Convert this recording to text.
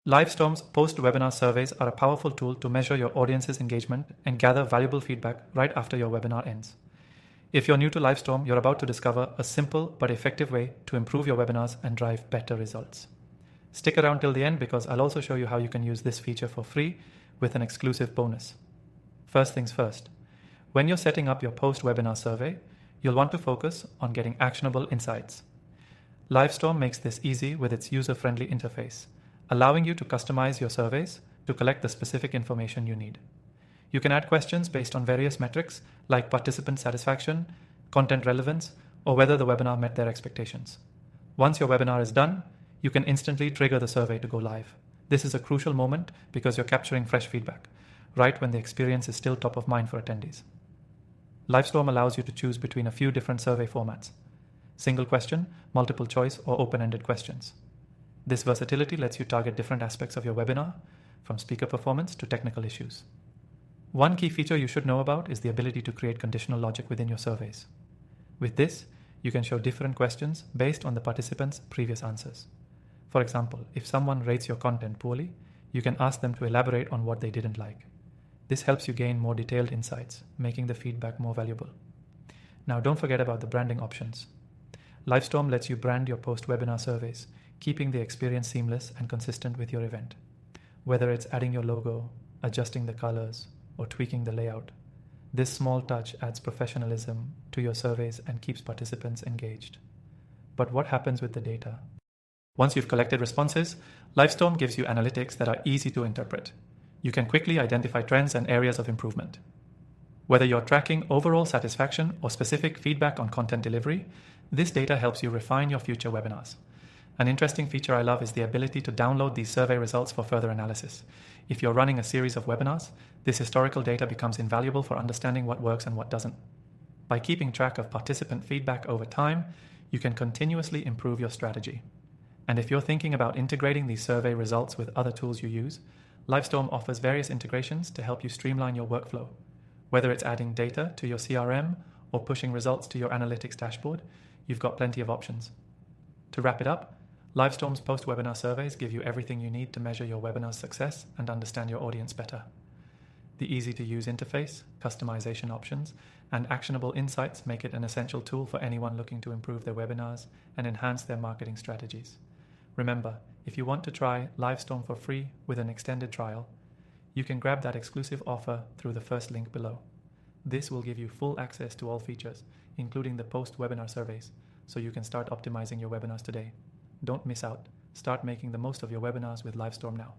Livestorm's post-webinar surveys are a powerful tool to measure your audience's engagement and gather valuable feedback right after your webinar ends. If you're new to Livestorm, you're about to discover a simple but effective way to improve your webinars and drive better results. Stick around till the end because I'll also show you how you can use this feature for free with an exclusive bonus. First things first, when you're setting up your post-webinar survey, you'll want to focus on getting actionable insights. Livestorm makes this easy with its user-friendly interface, allowing you to customize your surveys to collect the specific information you need. You can add questions based on various metrics like participant satisfaction, content relevance, or whether the webinar met their expectations. Once your webinar is done, you can instantly trigger the survey to go live. This is a crucial moment because you're capturing fresh feedback, right when the experience is still top of mind for attendees. Livestorm allows you to choose between a few different survey formats: single question, multiple choice, or open-ended questions. This versatility lets you target different aspects of your webinar, from speaker performance to technical issues. One key feature you should know about is the ability to create conditional logic within your surveys. With this, you can show different questions based on the participants' previous answers. For example, if someone rates your content poorly, you can ask them to elaborate on what they didn't like. This helps you gain more detailed insights, making the feedback more valuable. Now, don't forget about the branding options. Livestorm lets you brand your post-webinar surveys, keeping the experience seamless and consistent with your event. Whether it's adding your logo, adjusting the colors, or tweaking the layout, this small touch adds professionalism to your surveys and keeps participants engaged. But what happens with the data? Once you've collected responses, Livestorm gives you analytics that are easy to interpret. You can quickly identify trends and areas of improvement. Whether you're tracking overall satisfaction or specific feedback on content delivery, this data helps you refine your future webinars. An interesting feature I love is the ability to download these survey results for further analysis. If you're running a series of webinars, this historical data becomes invaluable for understanding what works and what doesn't. By keeping track of participant feedback over time, you can continuously improve your strategy. And if you're thinking about integrating these survey results with other tools you use, Livestorm offers various integrations to help you streamline your workflow. Whether it's adding data to your CRM or pushing results to your analytics dashboard, you've got plenty of options. To wrap it up, Livestorm's post-webinar surveys give you everything you need to measure your webinar's success and understand your audience better. The easy-to-use interface, customization options, and actionable insights make it an essential tool for anyone looking to improve their webinars and enhance their marketing strategies. Remember, if you want to try Livestorm for free with an extended trial, you can grab that exclusive offer through the first link below. This will give you full access to all features, including the post-webinar surveys, so you can start optimizing your webinars today. Don't miss out. Start making the most of your webinars with Livestorm now.